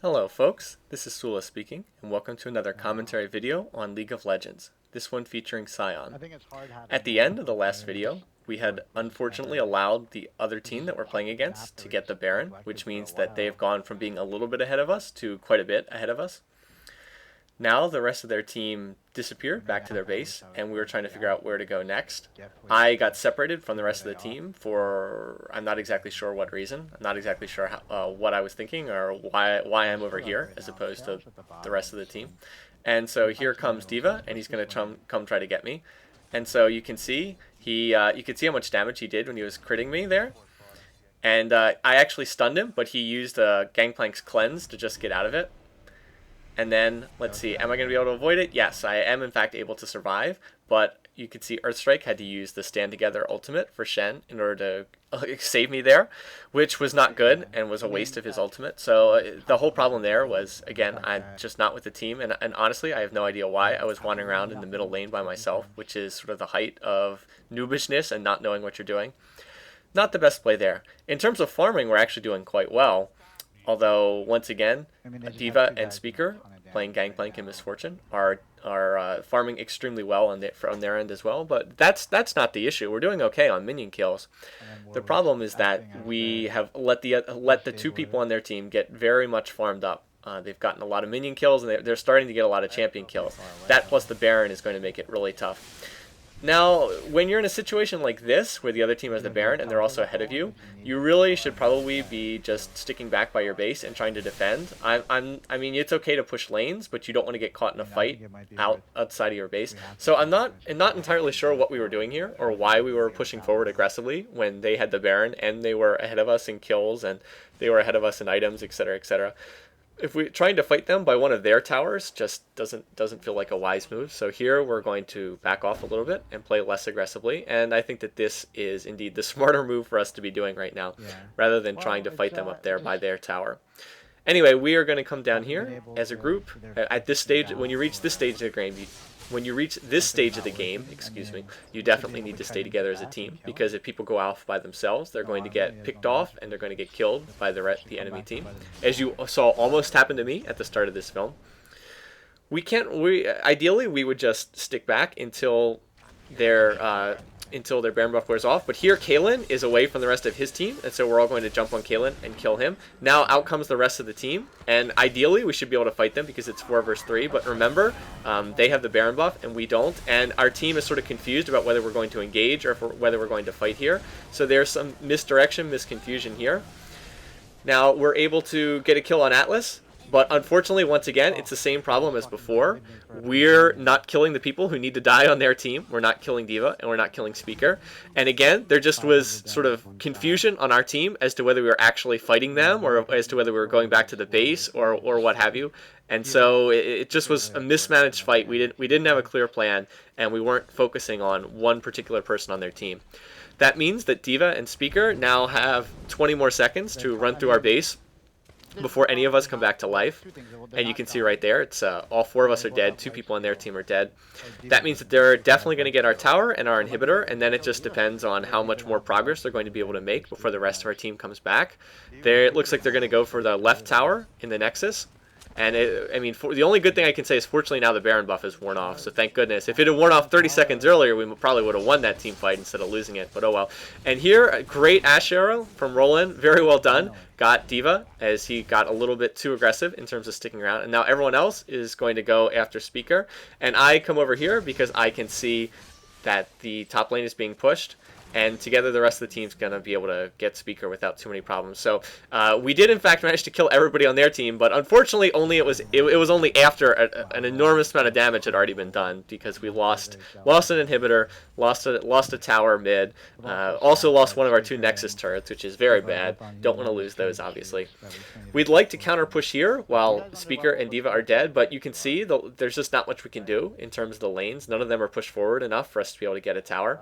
Hello folks, this is Sula speaking, and welcome to another commentary video on League of Legends, this one featuring Sion. At the end of the last video, we had unfortunately allowed the other team that we're playing against to get the Baron, which means that they've gone from being a little bit ahead of us to quite a bit ahead of us. Now the rest of their team disappeared back to their base, and we were trying to figure out where to go next. I got separated from the rest of the team for I'm not exactly sure what reason. I'm not exactly sure what I was thinking or why I'm over here as opposed to the rest of the team. And so here comes D.Va, and he's going to come try to get me. And so you can see you can see how much damage he did when he was critting me there. And I actually stunned him, but he used Gangplank's cleanse to just get out of it. And then, let's see, am I going to be able to avoid it? Yes, I am in fact able to survive, but you can see Earthstrike had to use the Stand Together ultimate for Shen in order to save me there, which was not good and was a waste of his ultimate. So the whole problem there was, again, I'm just not with the team, and honestly, I have no idea why. I was wandering around in the middle lane by myself, which is sort of the height of noobishness and not knowing what you're doing. Not the best play there. In terms of farming, we're actually doing quite well. Although, once again, D.Va and Speaker, playing Gangplank and Misfortune, are farming extremely well from their end as well. But that's not the issue. We're doing okay on minion kills. The problem is that we have let the two people on their team get very much farmed up. They've gotten a lot of minion kills, and they're starting to get a lot of champion kills. That plus the Baron is going to make it really tough. Now, when you're in a situation like this, where the other team has the Baron and they're also ahead of you, you really should probably be just sticking back by your base and trying to defend. I mean, it's okay to push lanes, but you don't want to get caught in a fight outside of your base. So I'm not entirely sure what we were doing here or why we were pushing forward aggressively when they had the Baron and they were ahead of us in kills and they were ahead of us in items, etc., etc. If we're trying to fight them by one of their towers, just doesn't feel like a wise move. So here we're going to back off a little bit and play less aggressively. And I think that this is indeed the smarter move for us to be doing right now, rather than trying to fight them up there by their tower. Anyway, we are going to come down here as a group. At this stage, when you reach this stage of the game, excuse me, you definitely need to stay together as a team, because if people go off by themselves, they're going to get picked off and they're going to get killed by the enemy team, as you saw almost happen to me at the start of this film. Ideally we would just stick back until their Baron buff wears off, but here Kalen is away from the rest of his team, and so we're all going to jump on Kalen and kill him. Now out comes the rest of the team, and ideally we should be able to fight them because it's 4 versus 3, but remember, they have the Baron buff and we don't, and our team is sort of confused about whether we're going to engage or whether we're going to fight here. So there's some misconfusion here. Now we're able to get a kill on Atlas, but unfortunately, once again, it's the same problem as before. We're not killing the people who need to die on their team. We're not killing D.Va, and we're not killing Speaker. And again, there just was sort of confusion on our team as to whether we were actually fighting them or as to whether we were going back to the base or what have you. And so it just was a mismanaged fight. We didn't have a clear plan, and we weren't focusing on one particular person on their team. That means that D.Va and Speaker now have 20 more seconds to run through our base before any of us come back to life. And you can see right there, it's all 4 of us are dead, 2 people on their team are dead. That means that they're definitely going to get our tower and our inhibitor, and then it just depends on how much more progress they're going to be able to make before the rest of our team comes back. It looks like they're going to go for the left tower in the Nexus. And the only good thing I can say is fortunately now the Baron buff is worn off, so thank goodness. If it had worn off 30 seconds earlier, we probably would have won that team fight instead of losing it, but oh well. And here, a great Ash Arrow from Roland, very well done. Got D.Va as he got a little bit too aggressive in terms of sticking around. And now everyone else is going to go after Speaker. And I come over here because I can see that the top lane is being pushed. And together the rest of the team's going to be able to get Speaker without too many problems. So we did in fact manage to kill everybody on their team, but unfortunately it was only after an enormous amount of damage had already been done, because we lost an inhibitor, lost a tower mid, also lost one of our 2 Nexus turrets, which is very bad. Don't want to lose those, obviously. We'd like to counter push here while Speaker and D.Va are dead, but you can see there's just not much we can do in terms of the lanes. None of them are pushed forward enough for us to be able to get a tower.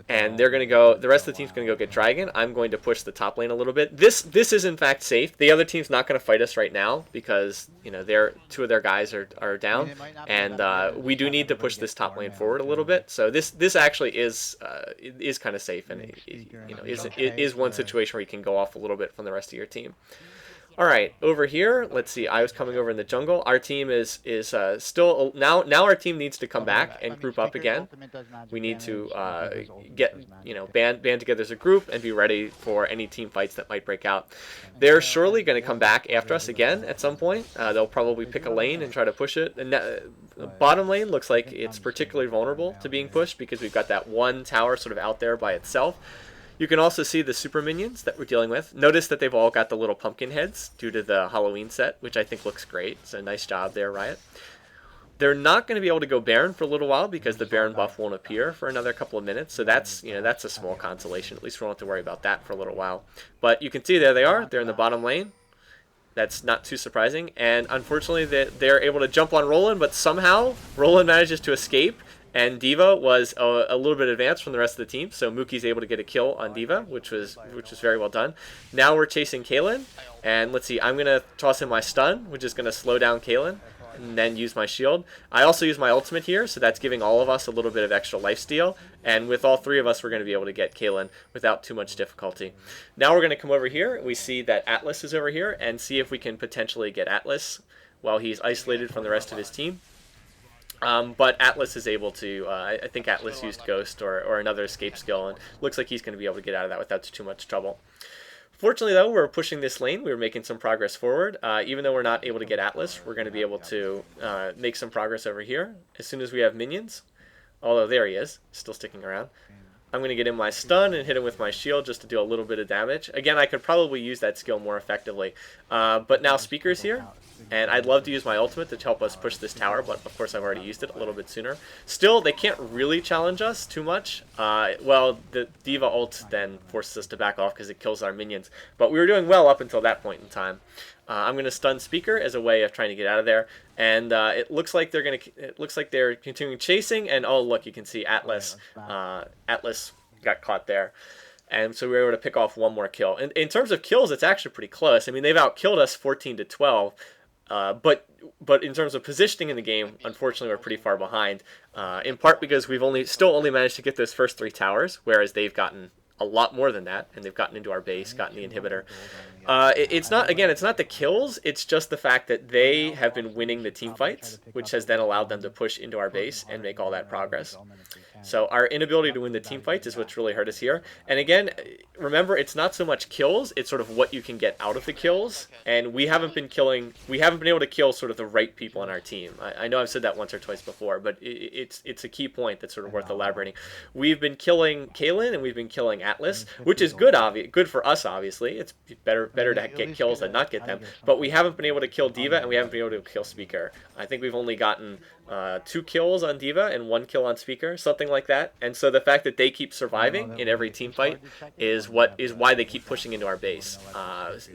And they're going to go, the rest of the team's going to go get Dragon. I'm going to push the top lane a little bit. This is in fact safe. The other team's not going to fight us right now because, 2 of their guys are down. And we do need to push this top lane forward a little bit. So this actually is kind of safe, and is one situation where you can go off a little bit from the rest of your team. All right, over here, let's see. I was coming over in the jungle. Our team is still now. Our team needs to come back and group up again. We need to get band together as a group and be ready for any team fights that might break out. They're surely going to come back after us again at some point. They'll probably pick a lane and try to push it. And the bottom lane looks like it's particularly vulnerable to being pushed because we've got that one tower sort of out there by itself. You can also see the super minions that we're dealing with. Notice that they've all got the little pumpkin heads due to the Halloween set, which I think looks great. So nice job there, Riot. They're not going to be able to go Baron for a little while because the Baron buff won't appear for another couple of minutes. So that's a small consolation. At least we won't have to worry about that for a little while. But you can see there they are. They're in the bottom lane. That's not too surprising. And unfortunately, they're able to jump on Roland, but somehow Roland manages to escape. And D.Va was a little bit advanced from the rest of the team, so Mookie's able to get a kill on D.Va, which was very well done. Now we're chasing Kayn, and let's see, I'm going to toss in my stun, which is going to slow down Kayn, and then use my shield. I also use my ultimate here, so that's giving all of us a little bit of extra lifesteal, and with all three of us, we're going to be able to get Kayn without too much difficulty. Now we're going to come over here. We see that Atlas is over here, and see if we can potentially get Atlas while he's isolated from the rest of his team. But Atlas is able to, I think Atlas used Ghost or another escape skill, and looks like he's going to be able to get out of that without too much trouble. Fortunately, though, we're pushing this lane. We're making some progress forward. Even though we're not able to get Atlas, we're going to be able to make some progress over here as soon as we have minions. Although there he is, still sticking around. I'm going to get in my stun and hit him with my shield just to do a little bit of damage. Again, I could probably use that skill more effectively. But now Speaker's here, and I'd love to use my ultimate to help us push this tower, but of course I've already used it a little bit sooner. Still, they can't really challenge us too much. Well, the D.Va ult then forces us to back off because it kills our minions. But we were doing well up until that point in time. I'm going to stun Speaker as a way of trying to get out of there, and it looks like they're continuing chasing. And oh look, you can see Atlas. Atlas got caught there, and so we were able to pick off one more kill. And in terms of kills, it's actually pretty close. I mean, they've outkilled us 14-12, but in terms of positioning in the game, unfortunately, we're pretty far behind. In part because we've still only managed to get those first 3 towers, whereas they've gotten a lot more than that, and they've gotten into our base, gotten the inhibitor. It's not the kills, it's just the fact that they have been winning the team fights, which has then allowed them to push into our base and make all that progress. So our inability to win the team fights is what's really hurt us here. And again, remember, it's not so much kills, it's sort of what you can get out of the kills. And we haven't been able to kill sort of the right people on our team. I know I've said that once or twice before, but it's a key point that's sort of worth elaborating. We've been killing Kayn and we've been killing Atlas, which is good for us, obviously. It's better to get kills than not get them. But we haven't been able to kill D.Va and we haven't been able to kill Speaker. I think we've only gotten 2 kills on D.Va and 1 kill on Speaker, something like that. And so the fact that they keep surviving in every team fight is why they keep pushing into our base.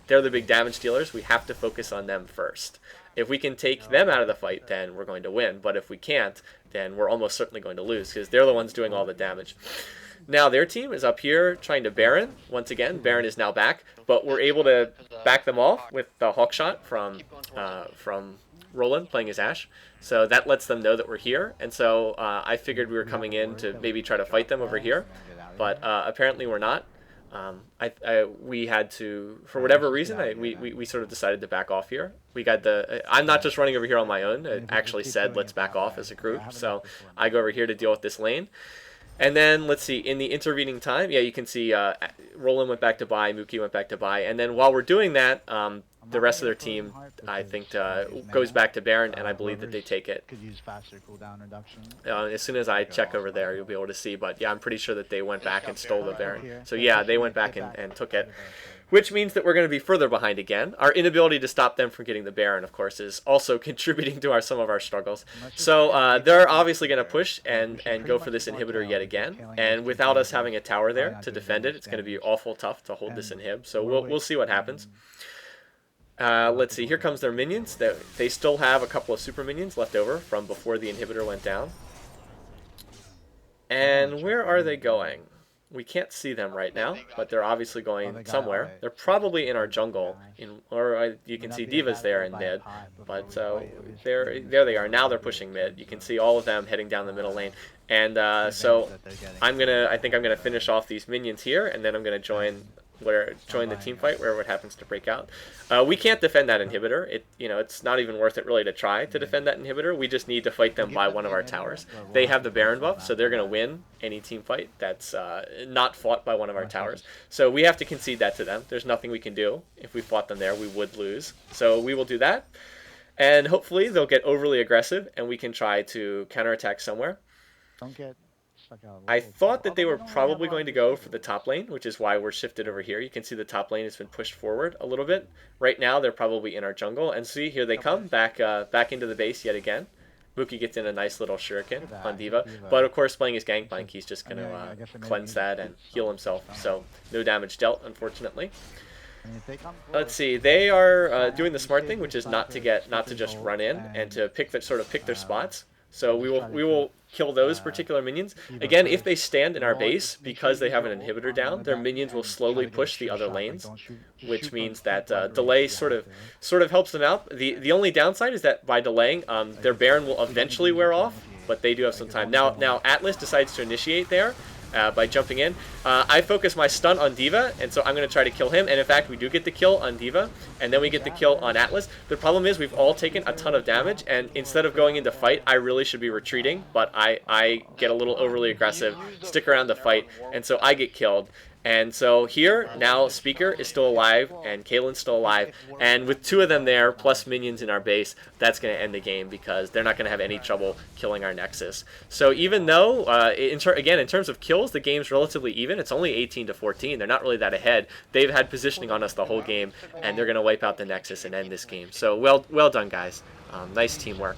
They're the big damage dealers. We have to focus on them first. If we can take them out of the fight, then we're going to win. But if we can't, then we're almost certainly going to lose because they're the ones doing all the damage. Now their team is up here trying to Baron. Once again, Baron is now back, but we're able to back them off with the Hawk Shot from Roland playing his Ashe. So that lets them know that we're here. And so I figured we were coming in to maybe try to fight them over here, but apparently we're not. We had to, for whatever reason, we sort of decided to back off here. We got I'm not just running over here on my own. It actually said let's back off as a group. So I go over here to deal with this lane. And then, let's see, in the intervening time, yeah, you can see Roland went back to buy, Mookie went back to buy. And then while we're doing that, the rest of their team, I think, goes back to Baron, and I believe that they take it. As soon as I check over there, you'll be able to see. But yeah, I'm pretty sure that they went back and stole the Baron. So yeah, they went back and took it. Which means that we're going to be further behind again. Our inability to stop them from getting the Baron, of course, is also contributing to some of our struggles. So they're obviously going to push and go for this inhibitor yet again. And without us having a tower there to defend it, it's going to be awful tough to hold this inhib. So we'll see what happens. Let's see, here comes their minions. They still have a couple of super minions left over from before the inhibitor went down. And where are they going? We can't see them right now, but they're obviously going somewhere. They're probably in our jungle, you can see D.Va's there in mid, but there they are. Now they're pushing mid. You can see all of them heading down the middle lane, and so I think I'm gonna finish off these minions here, and then I'm gonna join where join the team fight wherever it happens to break out. We can't defend that inhibitor. It's not even worth it really to try to defend that inhibitor. We just need to fight them by one of our towers. They have the Baron buff, so they're going to win any team fight that's not fought by one of our towers. So we have to concede that to them. There's nothing we can do. If we fought them there, we would lose. So we will do that. And hopefully they'll get overly aggressive and we can try to counterattack somewhere. I thought that they were probably going to go for the top lane, which is why we're shifted over here. You can see the top lane has been pushed forward a little bit. Right now, they're probably in our jungle. And see, here they come, back into the base yet again. Mookie gets in a nice little shuriken on D.Va. But of course, playing his Gangplank, he's just going to cleanse that and heal himself. So no damage dealt, unfortunately. Let's see. They are doing the smart thing, which is not to just run in and to pick their spots. So we will kill those particular minions. Again, if they stand in our base, because they have an inhibitor down, their minions will slowly push the other lanes, which means that delay sort of helps them out. The only downside is that by delaying, their Baron will eventually wear off, but they do have some time. Now Atlas decides to initiate there. By jumping in. I focus my stun on D.Va, and so I'm going to try to kill him. And in fact, we do get the kill on D.Va, and then we get the kill on Atlas. The problem is we've all taken a ton of damage, and instead of going into fight, I really should be retreating, but I get a little overly aggressive, stick around the fight, and so I get killed. And so here, now Speaker is still alive, and Kaelin's still alive. And with two of them there, plus minions in our base, that's going to end the game because they're not going to have any trouble killing our Nexus. So even though, in terms of kills, the game's relatively even. It's only 18-14. They're not really that ahead. They've had positioning on us the whole game, and they're going to wipe out the Nexus and end this game. So well done, guys. Nice teamwork.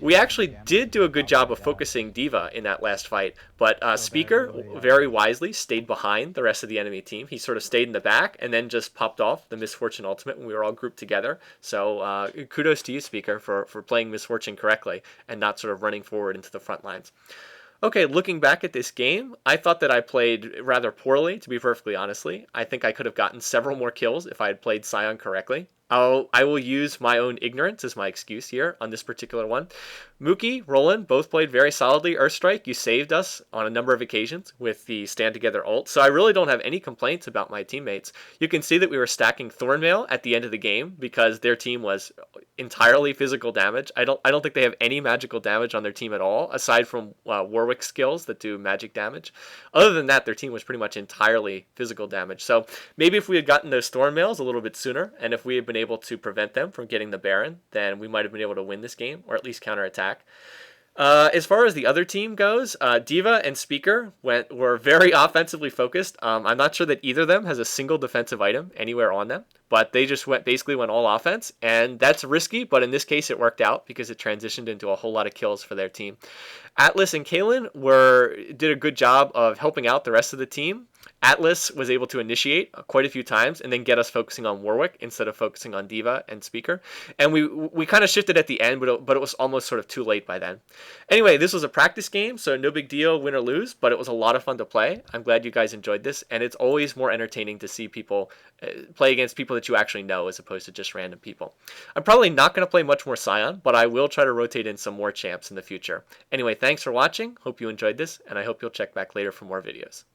We actually did do a good job of focusing D.Va in that last fight, but Speaker very wisely stayed behind the rest of the enemy team. He sort of stayed in the back and then just popped off the Misfortune ultimate when we were all grouped together. So kudos to you, Speaker, for playing Misfortune correctly and not sort of running forward into the front lines. Okay, looking back at this game, I thought that I played rather poorly, to be perfectly honestly. I think I could have gotten several more kills if I had played Sion correctly. I will use my own ignorance as my excuse here on this particular one. Mookie, Roland, both played very solidly. Earthstrike, you saved us on a number of occasions with the Stand Together ult, so I really don't have any complaints about my teammates. You can see that we were stacking Thornmail at the end of the game because their team was entirely physical damage. I don't think they have any magical damage on their team at all, aside from Warwick skills that do magic damage. Other than that, their team was pretty much entirely physical damage. So maybe if we had gotten those Thornmails a little bit sooner, and if we had been able to prevent them from getting the Baron, then we might have been able to win this game, or at least counterattack. As far as the other team goes, D.Va and Speaker were very offensively focused. I'm not sure that either of them has a single defensive item anywhere on them, but they just basically went all offense, and that's risky, but in this case it worked out because it transitioned into a whole lot of kills for their team. Atlas and Kaelin did a good job of helping out the rest of the team. Atlas was able to initiate quite a few times and then get us focusing on Warwick instead of focusing on D.Va and Speaker. And we kind of shifted at the end, but it was almost sort of too late by then. Anyway, this was a practice game, so no big deal, win or lose, but it was a lot of fun to play. I'm glad you guys enjoyed this, and it's always more entertaining to see people play against people that you actually know as opposed to just random people. I'm probably not going to play much more Sion, but I will try to rotate in some more champs in the future. Anyway, thanks for watching. Hope you enjoyed this, and I hope you'll check back later for more videos.